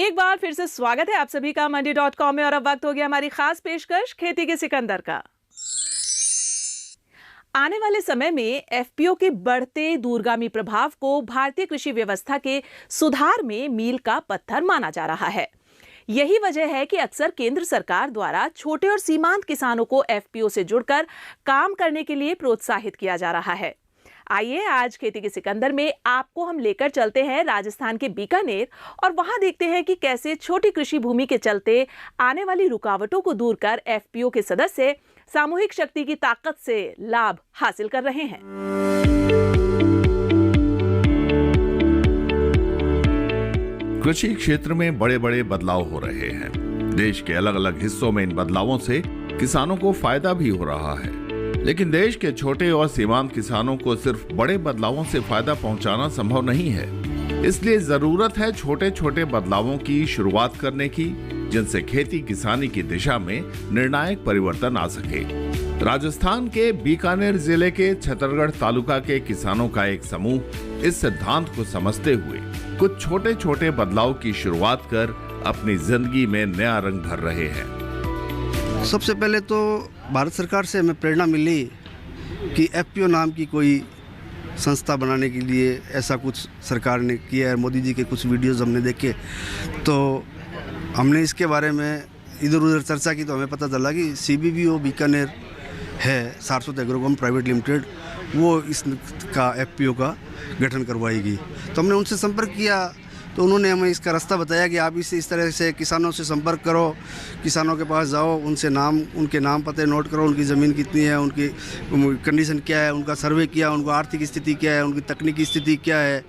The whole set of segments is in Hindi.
एक बार फिर से स्वागत है आप सभी का मंडी.com में। और अब वक्त हो गया हमारी खास पेशकश खेती के सिकंदर का। आने वाले समय में एफपीओ के बढ़ते दूरगामी प्रभाव को भारतीय कृषि व्यवस्था के सुधार में मील का पत्थर माना जा रहा है। यही वजह है कि अक्सर केंद्र सरकार द्वारा छोटे और सीमांत किसानों को एफपीओ से जुड़कर काम करने के लिए प्रोत्साहित किया जा रहा है। आइए आज खेती के सिकंदर में आपको हम लेकर चलते हैं राजस्थान के बीकानेर और वहां देखते हैं कि कैसे छोटी कृषि भूमि के चलते आने वाली रुकावटों को दूर कर एफपीओ के सदस्य सामूहिक शक्ति की ताकत से लाभ हासिल कर रहे हैं। कृषि क्षेत्र में बड़े बड़े बदलाव हो रहे हैं। देश के अलग अलग हिस्सों में इन बदलावों से किसानों को फायदा भी हो रहा है, लेकिन देश के छोटे और सीमांत किसानों को सिर्फ बड़े बदलावों से फायदा पहुंचाना संभव नहीं है। इसलिए जरूरत है छोटे छोटे बदलावों की शुरुआत करने की, जिनसे खेती किसानी की दिशा में निर्णायक परिवर्तन आ सके। राजस्थान के बीकानेर जिले के छतरगढ़ तालुका के किसानों का एक समूह इस सिद्धांत को समझते हुए कुछ छोटे छोटे बदलाव की शुरुआत कर अपनी जिंदगी में नया रंग भर रहे हैं। सबसे पहले तो भारत सरकार से हमें प्रेरणा मिली कि एफपीओ नाम की कोई संस्था बनाने के लिए ऐसा कुछ सरकार ने किया है। मोदी जी के कुछ वीडियोस हमने देखे तो हमने इसके बारे में इधर उधर चर्चा की तो हमें पता चला कि सीबीबीओ बीकानेर है, सारस्वत एग्रोकॉम प्राइवेट लिमिटेड, वो इसका एफपीओ का गठन करवाएगी। तो हमने उनसे संपर्क किया तो उन्होंने हमें इसका रास्ता बताया कि आप इस तरह से किसानों से संपर्क करो, किसानों के पास जाओ, उनसे उनके नाम पते नोट करो, उनकी ज़मीन कितनी है, उनकी कंडीशन क्या है, उनका सर्वे किया, उनको आर्थिक स्थिति क्या है, उनकी तकनीकी स्थिति क्या है।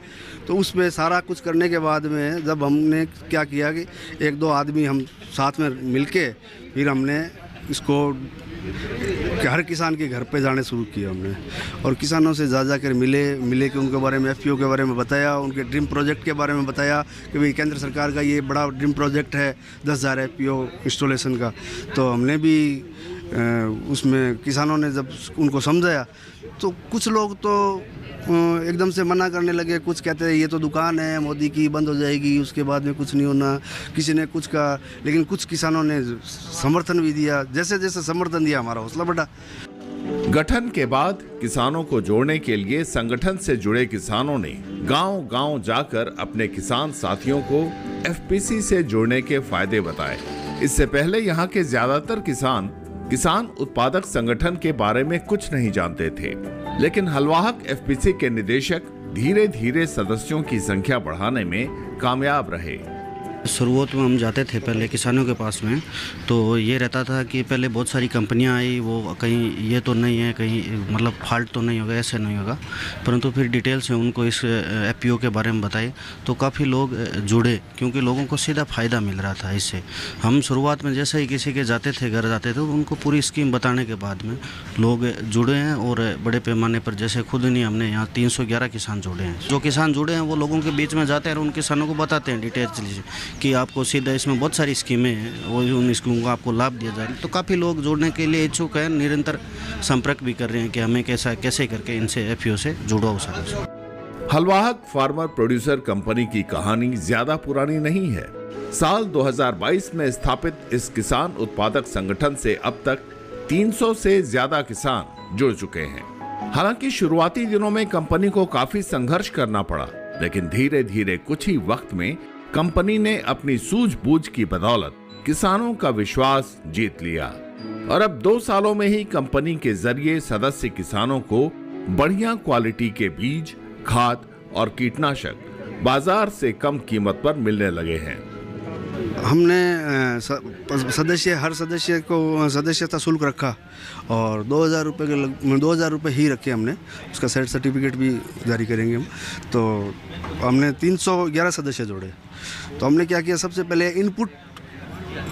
तो उसमें सारा कुछ करने के बाद में जब हमने क्या किया कि एक दो आदमी हम साथ में मिलके फिर हमने इसको हर किसान के घर पे जाने शुरू किया हमने, और किसानों से जा कर मिले कि उनके बारे में एफपीओ के बारे में बताया, उनके ड्रीम प्रोजेक्ट के बारे में बताया कि भाई केंद्र सरकार का ये बड़ा ड्रीम प्रोजेक्ट है 10,000 एफपीओ इंस्टॉलेशन का। तो हमने भी उसमें किसानों ने जब उनको समझाया तो कुछ लोग तो एकदम से मना करने लगे, कुछ कहते हैं ये तो दुकान है मोदी की, बंद हो जाएगी, उसके बाद में कुछ नहीं होना, किसी ने कुछ कहा। लेकिन कुछ किसानों ने समर्थन भी दिया। जैसे जैसे समर्थन दिया हमारा हौसला बढ़ा। गठन के बाद किसानों को जोड़ने के लिए संगठन से जुड़े किसानों ने गांव-गांव जाकर अपने किसान साथियों को एफपीसी से जुड़ने के फायदे बताए। इससे पहले यहाँ के ज्यादातर किसान उत्पादक संगठन के बारे में कुछ नहीं जानते थे, लेकिन हलवाहक एफपीसी के निदेशक धीरे धीरे सदस्यों की संख्या बढ़ाने में कामयाब रहे। शुरुआत में हम जाते थे पहले किसानों के पास में, तो ये रहता था कि पहले बहुत सारी कंपनियां आई, वो कहीं ये तो नहीं है, कहीं मतलब फॉल्ट तो नहीं होगा, ऐसे नहीं होगा। परंतु फिर डिटेल से उनको इस एफपीओ के बारे में बताए तो काफ़ी लोग जुड़े, क्योंकि लोगों को सीधा फ़ायदा मिल रहा था इससे। हम शुरुआत में जैसे ही किसी के जाते थे, घर जाते थे, तो उनको पूरी स्कीम बताने के बाद में लोग जुड़े हैं और बड़े पैमाने पर, जैसे खुद नहीं, हमने यहाँ 311 किसान जुड़े हैं। जो किसान जुड़े हैं वो लोगों के बीच में जाते हैं और उन किसानों को बताते हैं डिटेल्स कि आपको सीधा इसमें बहुत सारी स्कीमें हैं, वो उन स्कीमों को आपको लाभ दिया जा रहा है। तो काफ़ी लोग जुड़ने के लिए इच्छुक हैं, निरंतर संपर्क भी कर रहे हैं कि हमें कैसे करके इनसे एफपीओ से जुड़ा हो सके। हलवाहक फार्मर प्रोड्यूसर कंपनी की कहानी ज्यादा पुरानी नहीं है। साल 2022 में स्थापित इस किसान उत्पादक संगठन से अब तक 300 से ज्यादा किसान जुड़ चुके हैं। हालांकि शुरुआती दिनों में कंपनी को काफी संघर्ष करना पड़ा, लेकिन धीरे धीरे कुछ ही वक्त में कंपनी ने अपनी सूझबूझ की बदौलत किसानों का विश्वास जीत लिया और अब 2 सालों में ही कंपनी के जरिए सदस्य किसानों को बढ़िया क्वालिटी के बीज, खाद और कीटनाशक बाजार से कम कीमत पर मिलने लगे हैं। हमने हर सदस्य को सदस्यता शुल्क रखा और 2,000 रुपये के 2,000 रुपये ही रखे हमने। उसका सेट सर्टिफिकेट भी जारी करेंगे हम। तो हमने 311 सदस्य जोड़े। तो हमने क्या किया, सबसे पहले इनपुट,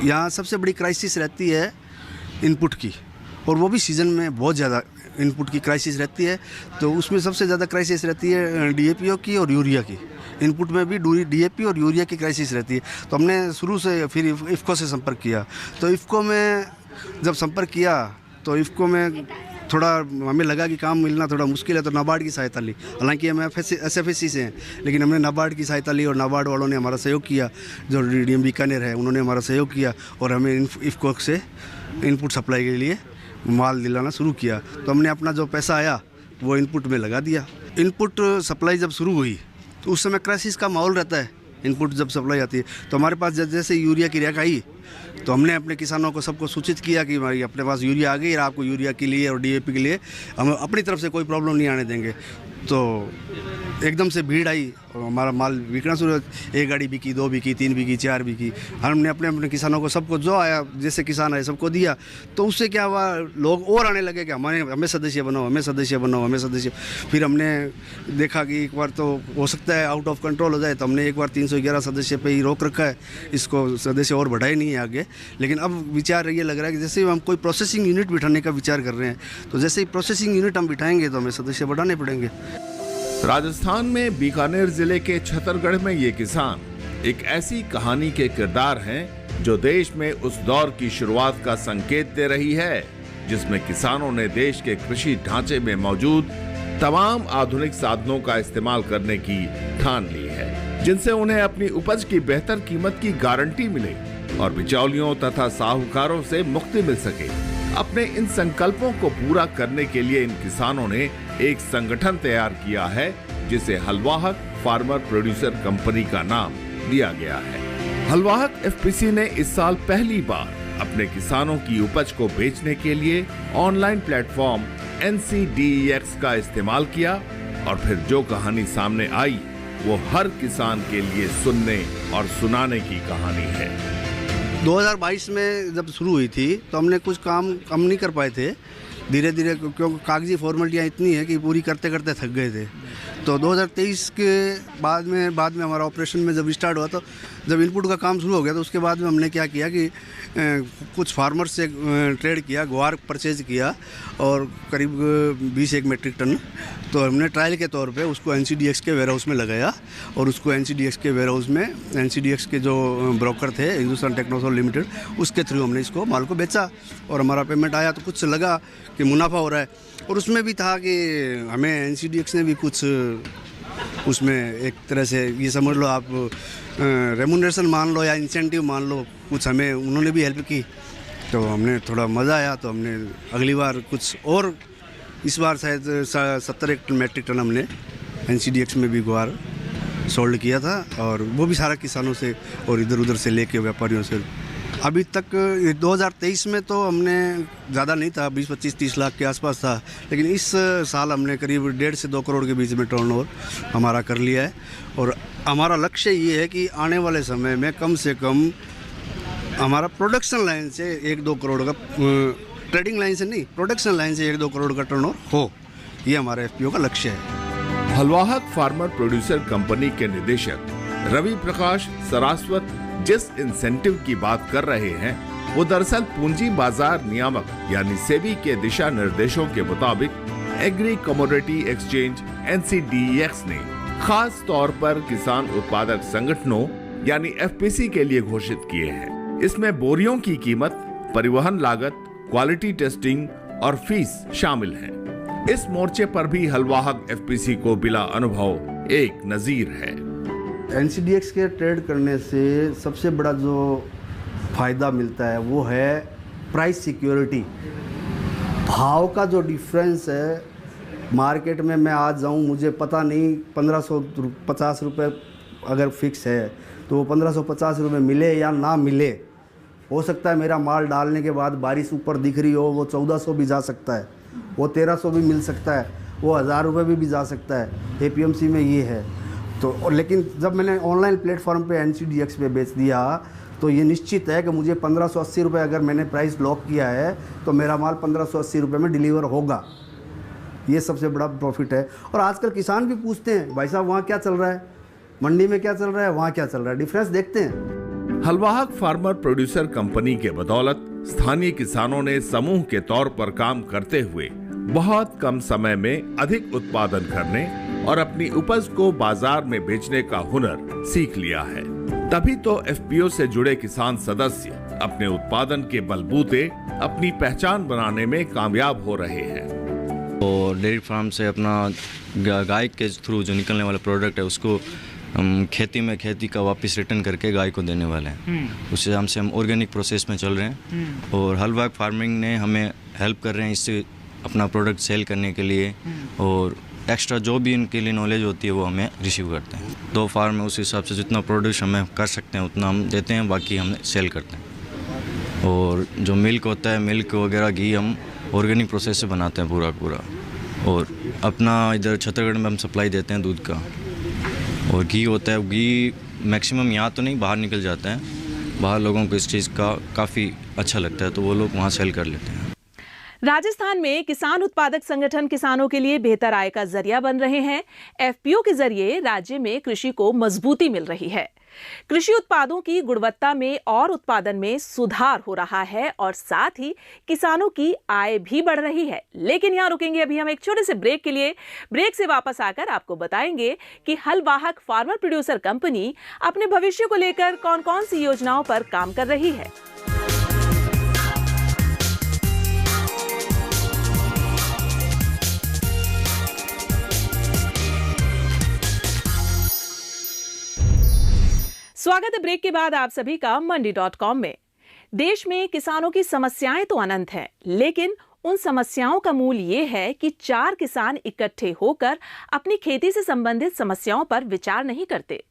यहाँ सबसे बड़ी क्राइसिस रहती है इनपुट की, और वो भी सीज़न में बहुत ज़्यादा इनपुट की क्राइसिस रहती है। तो उसमें सबसे ज़्यादा क्राइसिस रहती है डीएपीओ की और यूरिया की। इनपुट में भी डीएपी और यूरिया की क्राइसिस रहती है। तो हमने शुरू से फिर इफ़को से संपर्क किया। तो इफ़को में जब संपर्क किया तो इफ़को में थोड़ा हमें लगा कि काम मिलना थोड़ा मुश्किल है, तो नाबार्ड की सहायता ली। हालांकि हम SFSC से हैं, लेकिन हमने नाबार्ड की सहायता ली और नाबार्ड वालों ने हमारा सहयोग किया। जो DDM बीकानेर है उन्होंने हमारा सहयोग किया और हमें इफ़को से इनपुट सप्लाई के लिए माल दिलाना शुरू किया। तो हमने अपना जो पैसा आया वो इनपुट में लगा दिया। इनपुट सप्लाई जब शुरू हुई तो उस समय क्राइसिस का माहौल रहता है। इनपुट जब सप्लाई आती है तो हमारे पास जैसे यूरिया की रैक आई तो हमने अपने किसानों को सबको सूचित किया कि भाई अपने पास यूरिया आ गई और आपको यूरिया के लिए और DAP के लिए हम अपनी तरफ से कोई प्रॉब्लम नहीं आने देंगे। तो एकदम से भीड़ आई और हमारा माल बिकना शुरू हुआ। 1 गाड़ी बिकी, 2 बिकी, 3 बिकी, 4 बिकी। हमने अपने अपने किसानों को सबको जो आया जैसे किसान आए सबको दिया। तो उससे क्या हुआ, लोग और आने लगे कि हमें सदस्य बनाओ, हमें सदस्य बनाओ, हमें सदस्य। फिर हमने देखा कि एक बार तो हो सकता है आउट ऑफ कंट्रोल हो जाए, तो हमने एक बार 311 सदस्य पे ही रोक रखा है। इसको सदस्य और बढ़ाए नहीं है आगे। लेकिन अब विचार ये लग रहा है कि जैसे हम कोई प्रोसेसिंग यूनिट बिठाने का विचार कर रहे हैं, तो जैसे ही प्रोसेसिंग यूनिट हम बिठाएंगे तो हमें सदस्य बढ़ाने पड़ेंगे। राजस्थान में बीकानेर जिले के छतरगढ़ में ये किसान एक ऐसी कहानी के किरदार हैं जो देश में उस दौर की शुरुआत का संकेत दे रही है जिसमें किसानों ने देश के कृषि ढांचे में मौजूद तमाम आधुनिक साधनों का इस्तेमाल करने की ठान ली है, जिनसे उन्हें अपनी उपज की बेहतर कीमत की गारंटी मिले और बिचौलियों तथा साहूकारों से मुक्ति मिल सके। अपने इन संकल्पों को पूरा करने के लिए इन किसानों ने एक संगठन तैयार किया है जिसे हलवाहक फार्मर प्रोड्यूसर कंपनी का नाम दिया गया है। हलवाहक FPC ने इस साल पहली बार अपने किसानों की उपज को बेचने के लिए ऑनलाइन प्लेटफॉर्म NCDEX का इस्तेमाल किया और फिर जो कहानी सामने आई वो हर किसान के लिए सुनने और सुनाने की कहानी है। 2022 में जब शुरू हुई थी तो हमने कुछ काम कम नहीं कर पाए थे, धीरे धीरे, क्योंकि कागजी फॉर्मेलिटियाँ इतनी है कि पूरी करते करते थक गए थे। तो 2023 के बाद में हमारा ऑपरेशन में जब स्टार्ट हुआ, तो जब इनपुट का काम शुरू हो गया तो उसके बाद में हमने क्या किया कि कुछ फार्मर्स से ट्रेड किया, ग्वार परचेज किया और करीब 20 मेट्रिक टन। तो हमने ट्रायल के तौर पे उसको NCDEX के वेयरहाउस में लगाया और उसको NCDEX के वेयरहाउस में NCDEX के जो ब्रोकर थे हिंदुस्तान टेक्नोसॉल लिमिटेड, उसके थ्रू हमने इसको माल को बेचा और हमारा पेमेंट आया तो कुछ लगा कि मुनाफा हो रहा है। और उसमें भी था कि हमें NCDEX ने भी कुछ उसमें एक तरह से ये समझ लो आप रेमुनरेशन मान लो या इंसेंटिव मान लो, कुछ हमें उन्होंने भी हेल्प की। तो हमने थोड़ा मज़ा आया, तो हमने अगली बार कुछ और, इस बार शायद 70 मेट्रिक टन हमने NCDEX में भी ग्वार सोल्ड किया था और वो भी सारा किसानों से और इधर उधर से लेके व्यापारियों से। अभी तक 2023 में तो हमने ज़्यादा नहीं था, 20, 25, 30 लाख के आसपास था, लेकिन इस साल हमने करीब 1.5 से 2 करोड़ के बीच में टर्नओवर हमारा कर लिया है। और हमारा लक्ष्य ये है कि आने वाले समय में कम से कम हमारा प्रोडक्शन लाइन से 1-2 करोड़ का, ट्रेडिंग लाइन से नहीं, प्रोडक्शन लाइन से 1-2 करोड़ का टर्नओवर हो, ये हमारा FPO का लक्ष्य है। हलवाहक फार्मर प्रोड्यूसर कंपनी के निदेशक रवि प्रकाश सरास्वत जिस इंसेंटिव की बात कर रहे हैं वो दरअसल पूंजी बाजार नियामक यानी सेबी के दिशा निर्देशों के मुताबिक एग्री कमोडिटी एक्सचेंज NCDEX ने खास तौर पर किसान उत्पादक संगठनों यानी FPC के लिए घोषित किए हैं। इसमें बोरियों की कीमत, परिवहन लागत, क्वालिटी टेस्टिंग और फीस शामिल है। इस मोर्चे पर भी हलवाहक FPC को बिला अनुभव एक नजीर है। NCDEX के ट्रेड करने से सबसे बड़ा जो फ़ायदा मिलता है वो है प्राइस सिक्योरिटी। भाव का जो डिफरेंस है मार्केट में, मैं आज जाऊं मुझे पता नहीं 1550 रुपये अगर फिक्स है तो वो 1550 रुपये मिले या ना मिले। हो सकता है मेरा माल डालने के बाद बारिश ऊपर दिख रही हो, वो 1400 भी जा सकता है, वो 1300 भी मिल सकता है, वो 1000 रुपये भी जा सकता है। APMC में ये है। तो लेकिन जब मैंने ऑनलाइन प्लेटफॉर्म पे NCDEX पे बेच दिया तो ये निश्चित है कि मुझे 1580 रुपये अगर मैंने प्राइस लॉक किया है तो मेरा माल 1580 रुपये में डिलीवर होगा। ये सबसे बड़ा प्रॉफिट है। और आजकल किसान भी पूछते हैं भाई साहब वहाँ क्या चल रहा है, मंडी में क्या चल रहा है, वहाँ क्या चल रहा है, डिफरेंस देखते हैं। हलवाहक फार्मर प्रोड्यूसर कंपनी के बदौलत स्थानीय किसानों ने समूह के तौर पर काम करते हुए बहुत कम समय में अधिक उत्पादन करने और अपनी उपज को बाजार में बेचने का हुनर सीख लिया है। तभी तो FPO से जुड़े किसान सदस्य अपने उत्पादन के बलबूते अपनी पहचान बनाने में कामयाब हो रहे हैं। और डेयरी फार्म से अपना गाय के थ्रू जो निकलने वाला प्रोडक्ट है उसको हम खेती का वापस रिटर्न करके गाय को देने वाले हैं। उस हिसाब से हम ऑर्गेनिक प्रोसेस में चल रहे हैं और हलवाग फार्मिंग ने हमें हेल्प कर रहे हैं इससे अपना प्रोडक्ट सेल करने के लिए, और एक्स्ट्रा जो भी इनके लिए नॉलेज होती है वो हमें रिसीव करते हैं। 2 फार्म में उस हिसाब से जितना प्रोड्यूस हमें कर सकते हैं उतना हम देते हैं, बाकी हम सेल करते हैं। और जो मिल्क होता है, मिल्क वगैरह घी हम ऑर्गेनिक प्रोसेस से बनाते हैं पूरा, और अपना इधर छत्तीसगढ़ में हम सप्लाई देते हैं दूध का। और घी होता है, घी मैक्सिमम यहाँ तो नहीं बाहर निकल जाता है, बाहर लोगों को इस चीज़ का काफ़ी अच्छा लगता है तो वो लोग वहाँ सेल कर लेते हैं। राजस्थान में किसान उत्पादक संगठन किसानों के लिए बेहतर आय का जरिया बन रहे हैं। एफपीओ के जरिए राज्य में कृषि को मजबूती मिल रही है। कृषि उत्पादों की गुणवत्ता में और उत्पादन में सुधार हो रहा है और साथ ही किसानों की आय भी बढ़ रही है। लेकिन यहाँ रुकेंगे अभी हम एक छोटे से ब्रेक के लिए। ब्रेक से वापस आकर आपको बताएंगे कि हलवाहक फार्मर प्रोड्यूसर कंपनी अपने भविष्य को लेकर कौन कौन सी योजनाओं पर काम कर रही है। स्वागत है ब्रेक के बाद आप सभी का मंडी.com में। देश में किसानों की समस्याएं तो अनंत हैं, लेकिन उन समस्याओं का मूल ये है कि 4 किसान इकट्ठे होकर अपनी खेती से संबंधित समस्याओं पर विचार नहीं करते।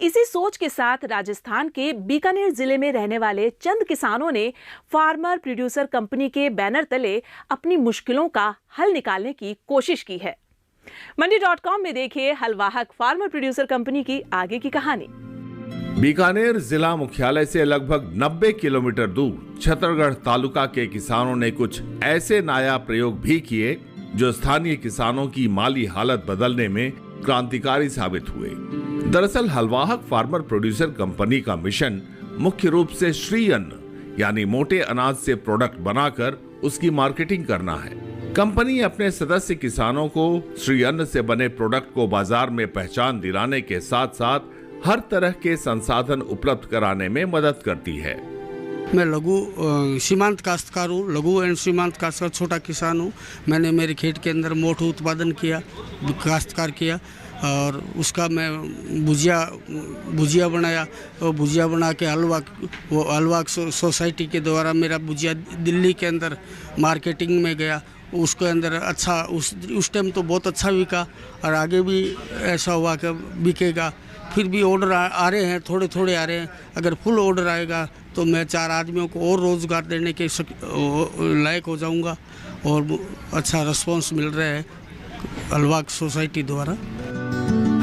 इसी सोच के साथ राजस्थान के बीकानेर जिले में रहने वाले चंद किसानों ने फार्मर प्रोड्यूसर कंपनी के बैनर तले अपनी मुश्किलों का हल निकालने की कोशिश की है। मंडी.com में देखिए हलवाहक फार्मर प्रोड्यूसर कंपनी की आगे की कहानी। बीकानेर जिला मुख्यालय से लगभग 90 किलोमीटर दूर छतरगढ़ तालुका के किसानों ने कुछ ऐसे नायाब प्रयोग भी किए जो स्थानीय किसानों की माली हालत बदलने में क्रांतिकारी साबित हुए। दरअसल हलवाहक फार्मर प्रोड्यूसर कंपनी का मिशन मुख्य रूप से श्री अन्न यानी मोटे अनाज से प्रोडक्ट बनाकर उसकी मार्केटिंग करना है। कंपनी अपने सदस्य किसानों को श्री अन्न से बने प्रोडक्ट को बाजार में पहचान दिलाने के साथ साथ हर तरह के संसाधन उपलब्ध कराने में मदद करती है। मैं लघु सीमांत काश्तकार हूँ, लघु एंड सीमांत काश्तकार, छोटा किसान हूँ। मैंने मेरे खेत के अंदर मोठू उत्पादन किया, काश्तकार किया और उसका मैं भुजिया बनाया और भुजिया बना के हलवा सोसाइटी के द्वारा मेरा भुजिया दिल्ली के अंदर मार्केटिंग में गया। उसके अंदर अच्छा उस टाइम तो बहुत अच्छा बिका और आगे भी ऐसा हुआ कि बिकेगा। फिर भी ऑर्डर आ रहे हैं, थोड़े थोड़े आ रहे हैं। अगर फुल ऑर्डर आएगा तो मैं 4 आदमियों को और रोज़गार देने के लायक हो जाऊंगा और अच्छा रिस्पॉन्स मिल रहा है हलवाहक सोसाइटी द्वारा।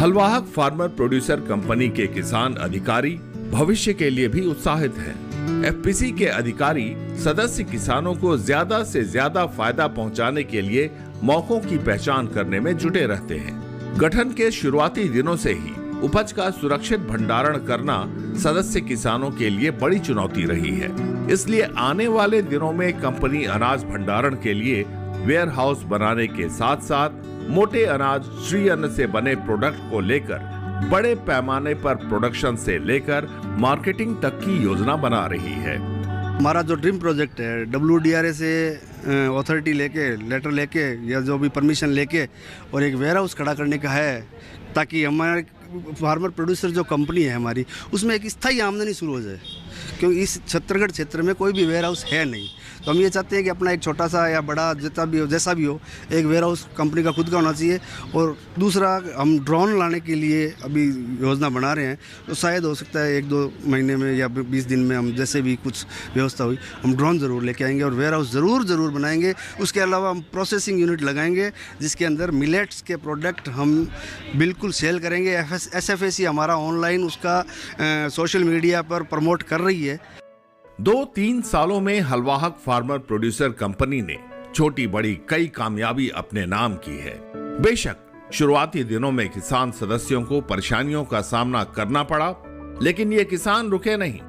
हलवाहक फार्मर प्रोड्यूसर कंपनी के किसान अधिकारी भविष्य के लिए भी उत्साहित हैं। एफपीसी के अधिकारी सदस्य किसानों को ज्यादा से ज्यादा फायदा पहुंचाने के लिए मौकों की पहचान करने में जुटे रहते हैं। गठन के शुरुआती दिनों से ही उपज का सुरक्षित भंडारण करना सदस्य किसानों के लिए बड़ी चुनौती रही है। इसलिए आने वाले दिनों में कंपनी अनाज भंडारण के लिए वेयर हाउस बनाने के साथ साथ मोटे अनाज श्री अन्न से बने प्रोडक्ट को लेकर बड़े पैमाने पर प्रोडक्शन से लेकर मार्केटिंग तक की योजना बना रही है। हमारा जो ड्रीम प्रोजेक्ट है WDRA से अथॉरिटी लेके लेटर लेके या जो भी परमिशन लेके और एक वेयर हाउस खड़ा करने का है, ताकि हमारे फार्मर प्रोड्यूसर जो कंपनी है हमारी उसमें एक स्थायी आमदनी शुरू हो जाए, क्योंकि इस छत्तीसगढ़ क्षेत्र में कोई भी वेयर हाउस है नहीं। तो हम ये चाहते हैं कि अपना एक छोटा सा या बड़ा जैसा भी हो एक वेयर हाउस कंपनी का खुद का होना चाहिए। और दूसरा, हम ड्रोन लाने के लिए अभी योजना बना रहे हैं, तो शायद हो सकता है 1-2 महीने में या 20 दिन में हम जैसे भी कुछ व्यवस्था हुई हम ड्रोन ज़रूर लेके आएंगे और वेयर हाउस ज़रूर बनाएंगे। उसके अलावा हम प्रोसेसिंग यूनिट लगाएंगे जिसके अंदर मिलेट्स के प्रोडक्ट हम बिल्कुल सेल करेंगे। SFAC हमारा ऑनलाइन उसका सोशल मीडिया पर प्रमोट कर रही है। 2-3 सालों में हलवाहक फार्मर प्रोड्यूसर कंपनी ने छोटी बड़ी कई कामयाबी अपने नाम की है। बेशक शुरुआती दिनों में किसान सदस्यों को परेशानियों का सामना करना पड़ा, लेकिन ये किसान रुके नहीं।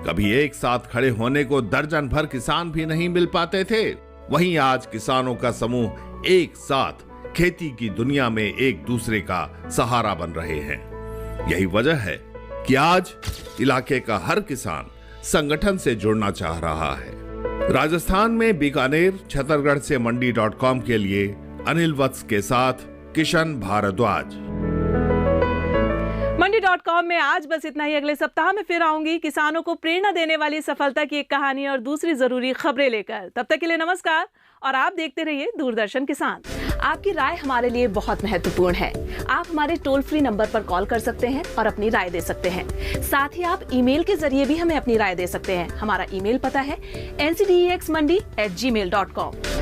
कभी एक साथ खड़े होने को दर्जन भर किसान भी नहीं मिल पाते थे। वहीं आज किसानों का समूह एक साथ खेती की दुनिया में एक दूसरे का सहारा बन रहे हैं। यही वजह है कि आज इलाके का हर किसान संगठन से जुड़ना चाह रहा है। राजस्थान में बीकानेर छत्तीसगढ़ से मंडी.com के लिए अनिल वत्स के साथ किशन भारद्वाज। मंडी.com में आज बस इतना ही। अगले सप्ताह में फिर आऊंगी किसानों को प्रेरणा देने वाली सफलता की एक कहानी और दूसरी जरूरी खबरें लेकर। तब तक के लिए नमस्कार और आप देखते रहिए दूरदर्शन किसान। आपकी राय हमारे लिए बहुत महत्वपूर्ण है। आप हमारे टोल फ्री नंबर पर कॉल कर सकते हैं और अपनी राय दे सकते हैं। साथ ही आप ईमेल के जरिए भी हमें अपनी राय दे सकते हैं। हमारा ईमेल पता है ncdexmandi@gmail.com।